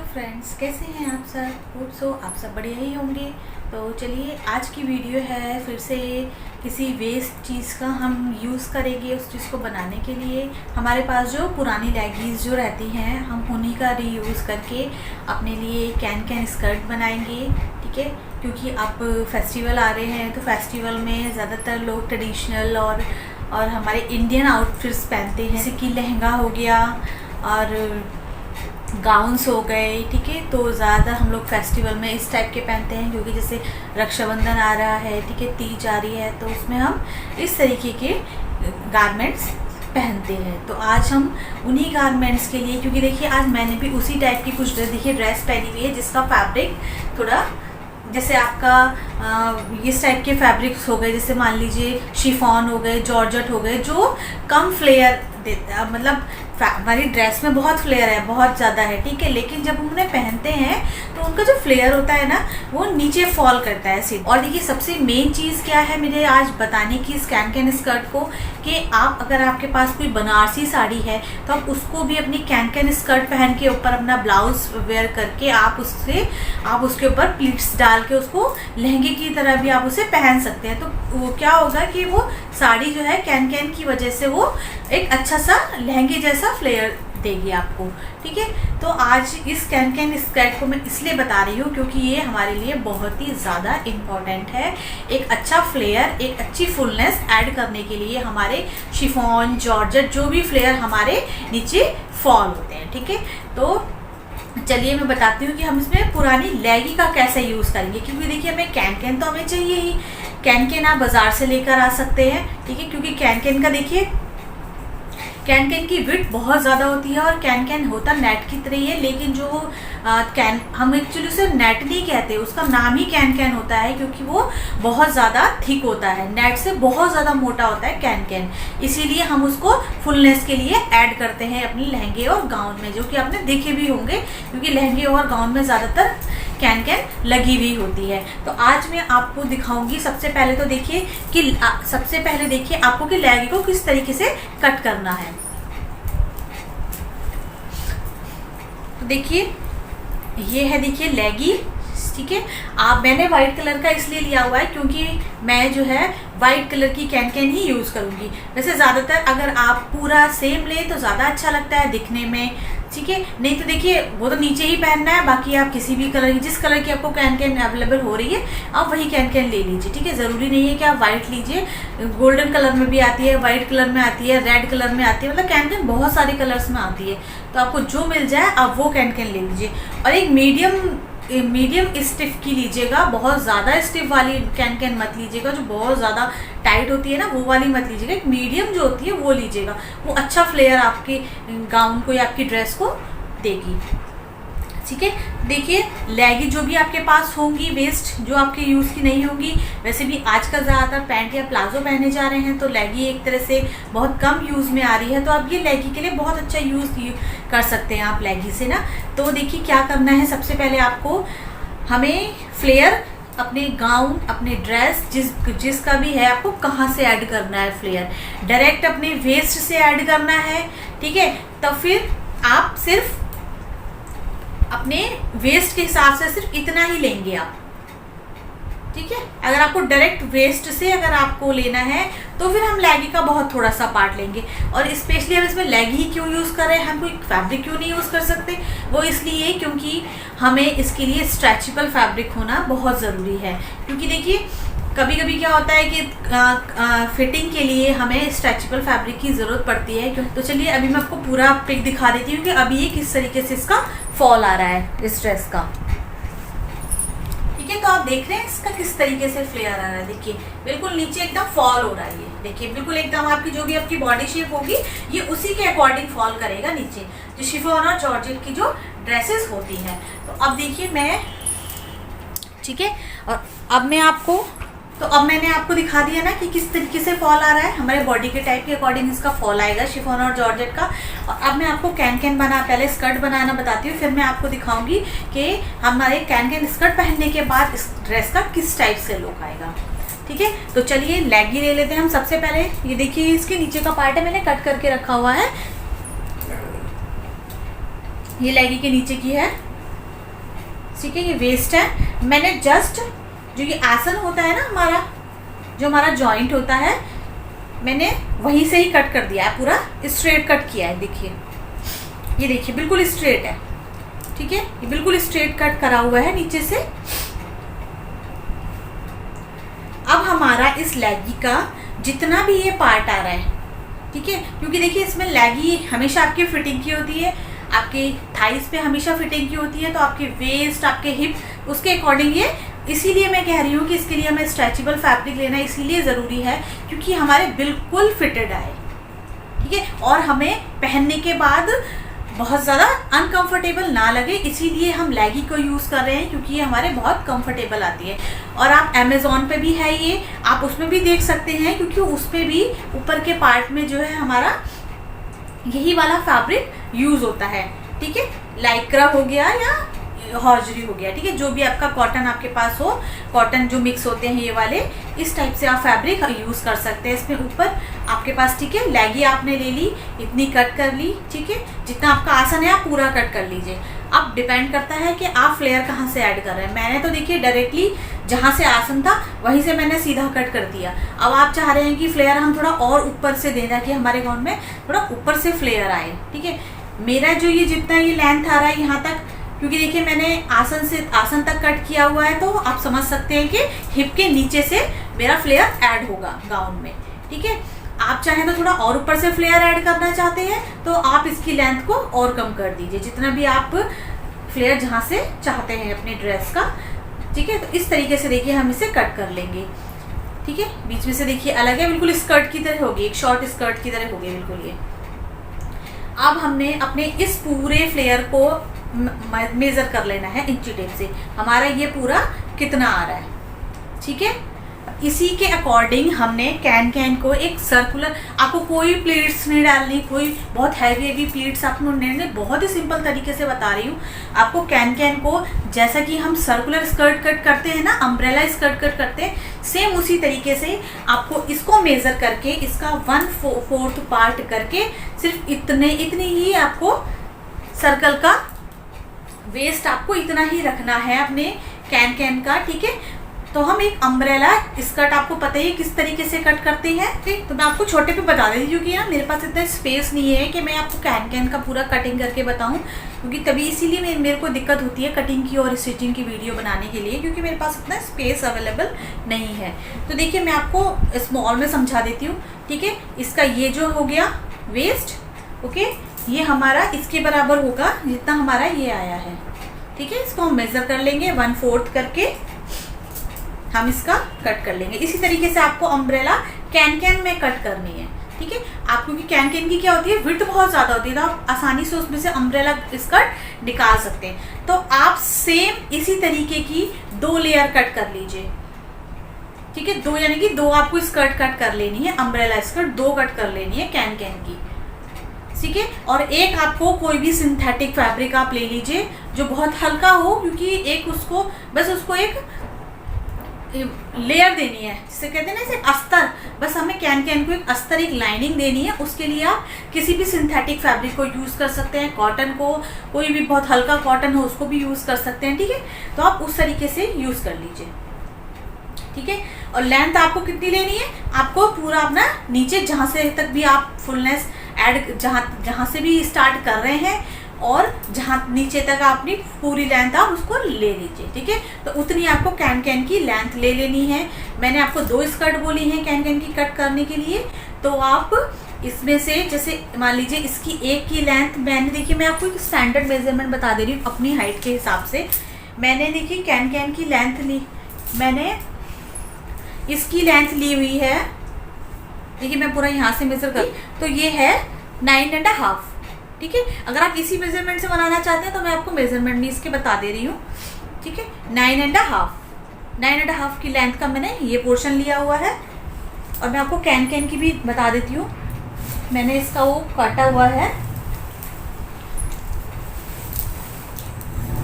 Friends, कैसे हैं आप सब? होप सो आप सब बढ़िया ही होंगे। तो चलिए, आज की वीडियो है फिर से किसी वेस्ट चीज़ का हम यूज़ करेंगे उस चीज़ को बनाने के लिए। हमारे पास जो पुरानी लेगीज़ जो रहती हैं, हम उन्हीं का रीयूज़ करके अपने लिए कैन स्कर्ट बनाएंगे। ठीक है, क्योंकि अब फेस्टिवल आ रहे हैं तो फेस्टिवल में ज़्यादातर लोग ट्रेडिशनल और हमारे इंडियन आउटफिट्स पहनते हैं, जैसे कि लहंगा हो गया और गाउन्स हो गए। ठीक है, तो ज़्यादा हम लोग फेस्टिवल में इस टाइप के पहनते हैं, क्योंकि जैसे रक्षाबंधन आ रहा है, ठीक है, तीज आ रही है, तो उसमें हम इस तरीके के गारमेंट्स पहनते हैं। तो आज हम उन्हीं गारमेंट्स के लिए, क्योंकि देखिए आज मैंने भी उसी टाइप की कुछ ड्रेस पहनी हुई है जिसका फैब्रिक थोड़ा जैसे आपका इस टाइप के फैब्रिक्स हो गए, जैसे मान लीजिए शिफॉन हो गए, जॉर्जेट हो गए, जो कम फ्लेयर मतलब हमारी ड्रेस में बहुत फ्लेयर है, बहुत ज़्यादा है। ठीक है, लेकिन जब हम उन्हें पहनते हैं तो उनका जो फ्लेयर होता है ना, वो नीचे फॉल करता है सीधा। और देखिए सबसे मेन चीज़ क्या है मेरे आज बताने की इस कैन स्कर्ट को, कि आप अगर आपके पास कोई बनारसी साड़ी है तो आप उसको भी अपनी कैन स्कर्ट पहन के ऊपर अपना ब्लाउज वेयर करके आप उसके ऊपर प्लीट्स डाल के उसको लहंगे की तरह भी आप उसे पहन सकते हैं। तो वो क्या होगा कि वो साड़ी जो है कैन की वजह से वो एक अच्छा सा लहंगे जैसा फ्लेयर देगी आपको। ठीक है, तो आज इस कैन स्कर्ट को मैं इसलिए बता रही हूँ क्योंकि ये हमारे लिए बहुत ही ज़्यादा इम्पॉर्टेंट है। एक अच्छा फ्लेयर, एक अच्छी फुलनेस ऐड करने के लिए हमारे शिफॉन, जॉर्जेट, जो भी फ्लेयर हमारे नीचे फॉल होते हैं। ठीक है, तो चलिए मैं बताती हूँ कि हम इसमें पुरानी लेगी का कैसे यूज़ करेंगे, क्योंकि देखिए हमें कैन तो हमें चाहिए ही। कैन आप बाज़ार से लेकर आ सकते हैं। ठीक है, क्योंकि कैन का देखिए कैन की विड्थ बहुत ज़्यादा होती है, और कैन होता नेट की तरह ही है, लेकिन जो हम एक्चुअली उसे नेट नहीं कहते, उसका नाम ही कैन होता है, क्योंकि वो बहुत ज़्यादा थिक होता है, नेट से बहुत ज़्यादा मोटा होता है कैन। इसीलिए हम उसको फुलनेस के लिए ऐड करते हैं अपने लहंगे और गाउन में, जो कि आपने देखे भी होंगे, क्योंकि लहंगे और गाउन में ज़्यादातर कैन लगी हुई होती है। तो आज मैं आपको दिखाऊंगी। सबसे पहले तो देखिए आपको कि लेगी को किस तरीके से कट करना है। तो देखिए ये है, देखिए लेगी। ठीक है, मैंने व्हाइट कलर का इसलिए लिया हुआ है क्योंकि मैं जो है व्हाइट कलर की कैन ही यूज़ करूँगी। वैसे ज़्यादातर अगर आप पूरा सेम ले तो ज़्यादा अच्छा लगता है दिखने में। ठीक है, नहीं तो देखिए वो तो नीचे ही पहनना है, बाकी आप किसी भी कलर की, जिस कलर की आपको कैन अवेलेबल हो रही है आप वही कैन ले लीजिए। ठीक है, ज़रूरी नहीं है कि आप व्हाइट लीजिए, गोल्डन कलर में भी आती है, व्हाइट कलर में आती है, रेड कलर में आती है, मतलब कैन बहुत सारे कलर्स में आती है। तो आपको जो मिल जाए आप वो कैन ले लीजिए। और एक मीडियम स्टिफ की लीजिएगा, बहुत ज़्यादा स्टिफ वाली कैन मत लीजिएगा, जो बहुत ज़्यादा टाइट होती है ना, वो वाली मत लीजिएगा। एक मीडियम जो होती है वो लीजिएगा, वो अच्छा फ्लेयर आपके गाउन को या आपकी ड्रेस को देगी। ठीक है, देखिए लेगी जो भी आपके पास होंगी वेस्ट, जो आपके यूज़ की नहीं होंगी, वैसे भी आजकल ज़्यादातर पैंट या प्लाजो पहने जा रहे हैं, तो लेगी एक तरह से बहुत कम यूज़ में आ रही है, तो आप ये लेगी के लिए बहुत अच्छा यूज़ कर सकते हैं आप लेगी से ना। तो देखिए क्या करना है, सबसे पहले आपको हमें फ्लेयर अपने गाउन, अपने ड्रेस, जिसका भी है, आपको कहाँ से ऐड करना है फ्लेयर, डायरेक्ट अपने वेस्ट से ऐड करना है। ठीक है, तो फिर आप सिर्फ अपने वेस्ट के हिसाब से सिर्फ इतना ही लेंगे आप। ठीक है, अगर आपको डायरेक्ट वेस्ट से अगर आपको लेना है तो फिर हम लेगी का बहुत थोड़ा सा पार्ट लेंगे। और स्पेशली हम इसमें लेगी ही क्यों यूज़ कर रहे हैं, हम कोई फैब्रिक क्यों नहीं यूज़ कर सकते, वो इसलिए क्योंकि हमें इसके लिए स्ट्रेचेबल फैब्रिक होना बहुत ज़रूरी है। क्योंकि देखिए कभी कभी क्या होता है कि फिटिंग के लिए हमें स्ट्रेचेबल फैब्रिक की ज़रूरत पड़ती है। तो चलिए अभी मैं आपको पूरा पिक दिखा देती हूँ कि अभी ये किस तरीके से इसका फॉल आ रहा है इस ड्रेस का। ठीक है, तो आप देख रहे हैं इसका किस तरीके से फ्लेयर आ रहा है। देखिए बिल्कुल नीचे एकदम फॉल हो रहा है, ये देखिए बिल्कुल एकदम आपकी जो भी आपकी बॉडी शेप होगी ये उसी के अकॉर्डिंग फॉल करेगा नीचे, जो शिफॉन और जॉर्जेट की जो ड्रेसेस होती हैं। तो अब देखिए मैं, ठीक है, और अब मैंने आपको दिखा दिया ना कि किस तरीके से फॉल आ रहा है, हमारे बॉडी के टाइप के अकॉर्डिंग इसका फॉल आएगा शिफॉन और जॉर्जेट का। और अब मैं आपको पहले स्कर्ट बनाना बताती हूँ, फिर मैं आपको दिखाऊंगी कि हमारे कैन स्कर्ट पहनने के बाद इस ड्रेस का किस टाइप से लुक आएगा। ठीक है, तो चलिए लेगी ले लेते हैं हम। सबसे पहले ये देखिए इसके नीचे का पार्ट है, मैंने कट करके रखा हुआ है, ये लेगी के नीचे की है। ठीक है, ये वेस्ट है। मैंने जस्ट जो ये आसन होता है ना हमारा, जो हमारा जॉइंट होता है, मैंने वहीं से ही कट कर दिया है, पूरा स्ट्रेट कट किया है। देखिए, ये देखिए बिल्कुल स्ट्रेट है। ठीक है, ये बिल्कुल स्ट्रेट कट करा हुआ है नीचे से। अब हमारा इस लेगी का जितना भी ये पार्ट आ रहा है, ठीक है, क्योंकि देखिए इसमें लेगी हमेशा आपकी फिटिंग की होती है, आपके थाइस पे हमेशा फिटिंग की होती है, तो आपके वेस्ट, आपके हिप, उसके अकॉर्डिंग ये, इसीलिए मैं कह रही हूँ कि इसके लिए हमें स्ट्रेचेबल फैब्रिक लेना इसीलिए ज़रूरी है क्योंकि हमारे बिल्कुल फिटेड आए। ठीक है, और हमें पहनने के बाद बहुत ज़्यादा अनकंफर्टेबल ना लगे, इसीलिए हम लेगी को यूज़ कर रहे हैं क्योंकि ये हमारे बहुत कंफर्टेबल आती है। और आप अमेज़ॉन पे भी है ये, आप उसमें भी देख सकते हैं क्योंकि उस पर भी ऊपर के पार्ट में जो है हमारा यही वाला फैब्रिक यूज़ होता है। ठीक है, लाइक्रा हो गया या हॉजरी हो गया, ठीक है, जो भी आपका कॉटन आपके पास हो, कॉटन जो मिक्स होते हैं ये वाले, इस टाइप से आप फैब्रिक यूज़ कर सकते हैं। इसमें ऊपर आपके पास, ठीक है, लेगी आपने ले ली, इतनी कट कर ली, ठीक है, जितना आपका आसन है आप पूरा कट कर लीजिए। अब डिपेंड करता है कि आप फ्लेयर कहाँ से ऐड कर रहे हैं। मैंने तो देखिए डायरेक्टली जहाँ से आसन था वहीं से मैंने सीधा कट कर दिया। अब आप चाह रहे हैं कि फ्लेयर हम थोड़ा और ऊपर से दें ताकि हमारे गाउन में थोड़ा ऊपर से फ्लेयर आए। ठीक है, मेरा जो ये जितना ये लेंथ आ रहा है यहाँ तक, क्योंकि देखिए मैंने आसन तक कट किया हुआ है, तो आप समझ सकते हैं कि हिप के नीचे से मेरा फ्लेयर ऐड होगा गाउन में। ठीक है, आप चाहें तो थोड़ा और ऊपर से फ्लेयर ऐड करना चाहते हैं तो आप इसकी लेंथ को और कम कर दीजिए, जितना भी आप फ्लेयर जहाँ से चाहते हैं अपने ड्रेस का। ठीक है, तो इस तरीके से देखिए हम इसे कट कर लेंगे। ठीक है, बीच में से देखिए अलग है, बिल्कुल स्कर्ट की तरह होगी, एक शॉर्ट स्कर्ट की तरह होगी बिल्कुल ये। अब हमने अपने इस पूरे फ्लेयर को मेज़र कर लेना है इंची टेप से, हमारा ये पूरा कितना आ रहा है। ठीक है, इसी के अकॉर्डिंग हमने कैन को एक सर्कुलर, आपको कोई प्लीट्स नहीं डालनी, कोई बहुत हैवी प्लीट्स आपको नहीं, बहुत ही सिंपल तरीके से बता रही हूँ आपको। कैन को जैसा कि हम सर्कुलर स्कर्ट कट करते हैं ना, अम्ब्रेला स्कर्ट कट करते हैं, सेम उसी तरीके से आपको इसको मेज़र करके इसका 1/4 पार्ट करके सिर्फ इतनी ही आपको सर्कल का वेस्ट आपको इतना ही रखना है अपने कैन का। ठीक है, तो हम एक अम्ब्रेला स्कर्ट, आपको पता ही किस तरीके से कट करते हैं। ठीक, तो मैं आपको छोटे पे बता देती हूँ क्योंकि ना मेरे पास इतना स्पेस नहीं है कि मैं आपको कैन का पूरा कटिंग करके बताऊँ, क्योंकि तभी इसीलिए मेरे को दिक्कत होती है कटिंग की और स्टिचिंग की वीडियो बनाने के लिए, क्योंकि मेरे पास इतना स्पेस अवेलेबल नहीं है। तो देखिए मैं आपको स्मॉल में समझा देती हूँ। ठीक है, इसका ये जो हो गया वेस्ट, ओके, ये हमारा इसके बराबर होगा जितना हमारा ये आया है। ठीक है, इसको हम मेज़र कर लेंगे 1/4 करके हम इसका कट कर लेंगे। इसी तरीके से आपको अम्ब्रेला कैन में कट करनी है। ठीक है, आप क्योंकि कैन की क्या होती है, विड्थ बहुत ज़्यादा होती है, तो आप आसानी से उसमें से अम्ब्रेला स्कर्ट निकाल सकते हैं। तो आप सेम इसी तरीके की 2 लेयर कट कर लीजिए। ठीक है, 2 यानी कि 2 आपको स्कर्ट कट कर लेनी है, अम्ब्रेला स्कर्ट 2 कट कर लेनी है कैन की। ठीक है, और एक आपको कोई भी सिंथेटिक फैब्रिक आप ले लीजिए जो बहुत हल्का हो, क्योंकि एक उसको बस उसको एक लेयर देनी है, जिसे कहते हैं ना इसे अस्तर, बस हमें कैन को एक अस्तर, एक लाइनिंग देनी है। उसके लिए आप किसी भी सिंथेटिक फैब्रिक को यूज़ कर सकते हैं, कॉटन को, कोई भी बहुत हल्का कॉटन हो उसको भी यूज़ कर सकते हैं। ठीक है, तो आप उस तरीके से यूज़ कर लीजिए। ठीक है, और लेंथ आपको कितनी लेनी है, आपको पूरा अपना नीचे जहाँ से तक भी आप फुलनेस ऐड, जहाँ से भी स्टार्ट कर रहे हैं और जहाँ नीचे तक अपनी पूरी लेंथ आप उसको ले लीजिए। ठीक है, तो उतनी आपको कैन की लेंथ ले लेनी है। मैंने आपको 2 स्कर्ट बोली हैं कैन की कट करने के लिए, तो आप इसमें से जैसे मान लीजिए इसकी एक की लेंथ, मैंने देखिए मैं आपको एक स्टैंडर्ड मेजरमेंट बता दे रही हूँ अपनी हाइट के हिसाब से। मैंने देखिए कैन की लेंथ ली, मैंने इसकी लेंथ ली हुई है, देखिए मैं पूरा यहाँ से मेजर कर, तो ये है 9.5। ठीक है, अगर आप इसी मेजरमेंट से बनाना चाहते हैं तो मैं आपको मेजरमेंट भी इसके बता दे रही हूँ। ठीक है, 9.5 की लेंथ का मैंने ये पोर्शन लिया हुआ है। और मैं आपको कैन की भी बता देती हूँ, मैंने इसका वो काटा हुआ है।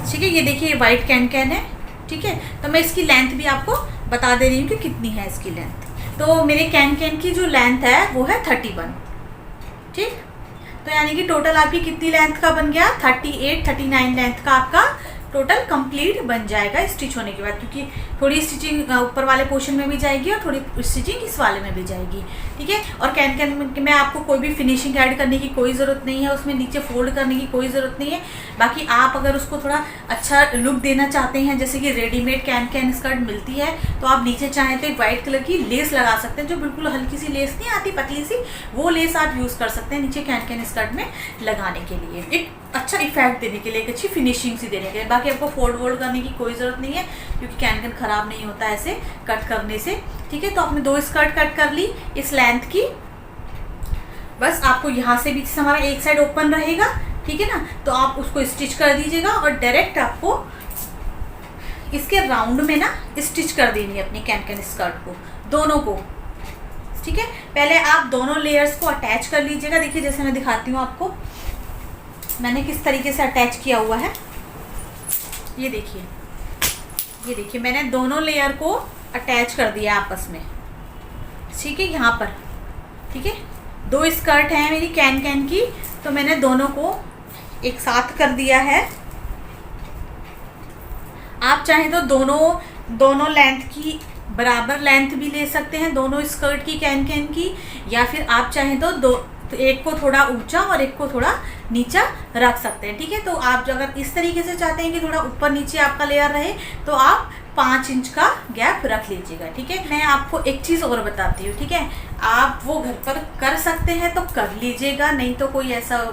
ठीक है, ये देखिए ये वाइट कैन है। ठीक है, तो मैं इसकी लेंथ भी आपको बता दे रही हूँ कि कितनी है इसकी लेंथ। तो मेरे कैन की जो लेंथ है वो है 31। ठीक, तो यानी कि टोटल आपकी कितनी लेंथ का बन गया, 39 लेंथ का आपका टोटल कंप्लीट बन जाएगा स्टिच होने के बाद, क्योंकि थोड़ी स्टिचिंग ऊपर वाले पोर्शन में भी जाएगी और थोड़ी स्टिचिंग इस वाले में भी जाएगी, ठीक है। और कैन कैन में आपको कोई भी फिनिशिंग ऐड करने की कोई ज़रूरत नहीं है, उसमें नीचे फोल्ड करने की कोई ज़रूरत नहीं है। बाकी आप अगर उसको थोड़ा अच्छा लुक देना चाहते हैं, जैसे कि रेडीमेड कैन कैन स्कर्ट मिलती है, तो आप नीचे चाहें तो एक वाइट कलर की लेस लगा सकते हैं, जो बिल्कुल हल्की सी लेस नहीं आती, पतली सी, वो लेस आप यूज़ कर सकते हैं नीचे कैन कैन स्कर्ट में लगाने के लिए, एक अच्छा इफेक्ट देने के लिए, एक अच्छी फिनिशिंग सी देने के लिए। बाकी आपको फोल्ड वोल्ड करने की कोई ज़रूरत नहीं है, क्योंकि कैन कैन ख़राब नहीं होता ऐसे कट करने से, ठीक है। तो आपने 2 स्कर्ट कट कर ली इस लेंथ की। बस आपको यहाँ से भी हमारा एक साइड ओपन रहेगा, ठीक है ना, तो आप उसको स्टिच कर दीजिएगा और डायरेक्ट आपको इसके राउंड में ना स्टिच कर देनी है अपनी कैन कैन स्कर्ट को, दोनों को, ठीक है। पहले आप दोनों लेयर्स को अटैच कर लीजिएगा। देखिए जैसे मैं दिखाती हूँ आपको, मैंने किस तरीके से अटैच किया हुआ है, ये देखिए मैंने दोनों लेयर को अटैच कर दिया आपस में, ठीक है, यहाँ पर, ठीक है। 2 स्कर्ट हैं मेरी कैन कैन की, तो मैंने दोनों को एक साथ कर दिया है। आप चाहें तो दोनों लेंथ की बराबर लेंथ भी ले सकते हैं, दोनों स्कर्ट की कैन कैन की, या फिर आप चाहें तो एक को थोड़ा ऊंचा और एक को थोड़ा नीचा रख सकते हैं, ठीक है। तो आप अगर इस तरीके से चाहते हैं कि थोड़ा ऊपर नीचे आपका लेयर रहे, तो आप 5 इंच का गैप रख लीजिएगा, ठीक है। मैं आपको एक चीज़ और बताती हूँ, ठीक है। आप वो घर पर कर सकते हैं तो कर लीजिएगा, नहीं तो कोई ऐसा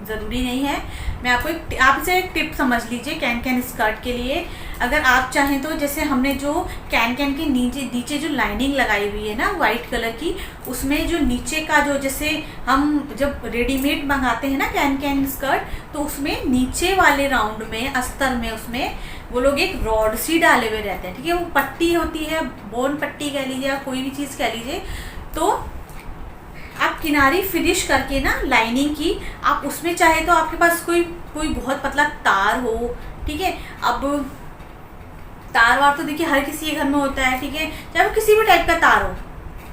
ज़रूरी नहीं है। मैं आपको आपसे एक टिप समझ लीजिए कैन कैन स्कर्ट के लिए। अगर आप चाहें तो जैसे हमने जो कैन कैन के नीचे जो लाइनिंग लगाई हुई है ना वाइट कलर की, उसमें जो नीचे का जो, जैसे हम जब रेडीमेड मंगाते हैं ना कैन कैन स्कर्ट, तो उसमें नीचे वाले राउंड में अस्तर में उसमें वो लोग एक रॉड सी डाले हुए रहते हैं, ठीक है। वो पट्टी होती है, बोन पट्टी कह लीजिए या कोई भी चीज़ कह लीजिए, तो आप किनारी फिनिश करके ना लाइनिंग की, आप उसमें चाहे तो आपके पास कोई बहुत पतला तार हो, ठीक है। अब तार वार तो देखिए हर किसी के घर में होता है, ठीक है, चाहे वो किसी भी टाइप का तार हो,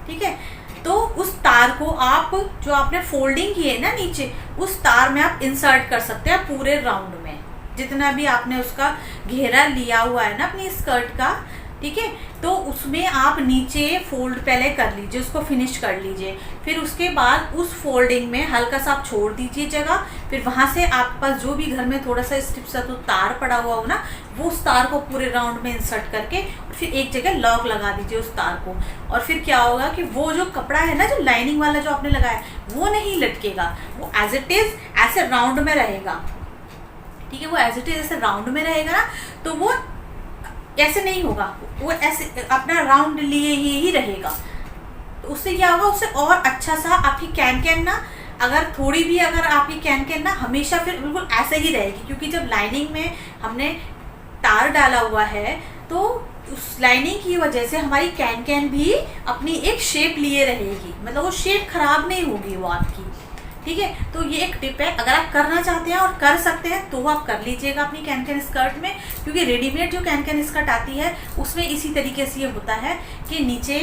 ठीक है। तो उस तार को आप जो आपने फोल्डिंग की है ना नीचे, उस तार में आप इंसर्ट कर सकते हैं पूरे राउंड में, जितना भी आपने उसका घेरा लिया हुआ है ना अपनी स्कर्ट का, ठीक है। तो उसमें आप नीचे फोल्ड पहले कर लीजिए, उसको फिनिश कर लीजिए, फिर उसके बाद उस फोल्डिंग में हल्का सा आप छोड़ दीजिए जगह, फिर वहाँ से आपके पास जो भी घर में थोड़ा सा स्टिप सा तो तार पड़ा हुआ हो ना, वो उस तार को पूरे राउंड में इंसर्ट करके और फिर एक जगह लॉक लगा दीजिए उस तार को। और फिर क्या होगा कि वो जो कपड़ा है ना, जो लाइनिंग वाला जो आपने लगाया, वो नहीं लटकेगा, वो एज इट इज़ ऐसे राउंड में रहेगा, ठीक है। वो एज इट इज़ ऐसे राउंड में रहेगा ना, तो वो ऐसे नहीं होगा, वो ऐसे अपना राउंड लिए ही रहेगा। तो उससे क्या होगा, उससे और अच्छा सा आपकी कैन कैन ना, अगर थोड़ी भी अगर आपकी कैन कैन ना हमेशा फिर बिल्कुल ऐसे ही रहेगी, क्योंकि जब लाइनिंग में हमने तार डाला हुआ है, तो उस लाइनिंग की वजह से हमारी कैन कैन भी अपनी एक शेप लिए रहेगी, मतलब वो शेप खराब नहीं होगी वो आपकी, ठीक है। तो ये एक टिप है, अगर आप करना चाहते हैं और कर सकते हैं तो आप कर लीजिएगा अपनी कैन कैन स्कर्ट में, क्योंकि रेडीमेड जो कैन कैन स्कर्ट आती है उसमें इसी तरीके से ये होता है कि नीचे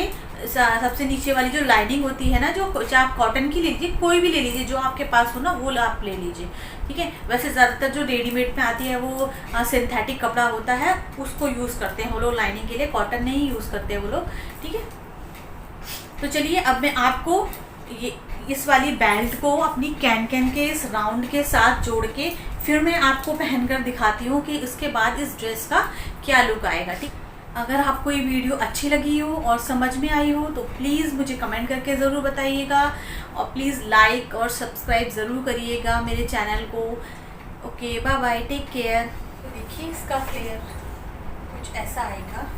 सबसे नीचे वाली जो लाइनिंग होती है ना, जो चाहे आप कॉटन की ले लीजिए, कोई भी ले लीजिए जो आपके पास हो ना, वो आप ले लीजिए, ठीक है। वैसे ज़्यादातर जो रेडीमेड में आती है वो सिंथेटिक कपड़ा होता है, उसको यूज़ करते हैं वो लोग लाइनिंग के लिए, कॉटन नहीं यूज़ करते हैं वो लोग, ठीक है। तो चलिए अब मैं आपको ये इस वाली बेल्ट को अपनी कैन कैन के इस राउंड के साथ जोड़ के फिर मैं आपको पहनकर दिखाती हूँ कि इसके बाद इस ड्रेस का क्या लुक आएगा, ठीक। अगर आपको ये वीडियो अच्छी लगी हो और समझ में आई हो तो प्लीज़ मुझे कमेंट करके ज़रूर बताइएगा, और प्लीज़ लाइक और सब्सक्राइब ज़रूर करिएगा मेरे चैनल को। Okay, bye bye, take care. तो देखिए इसका फ्लेयर कुछ ऐसा आएगा।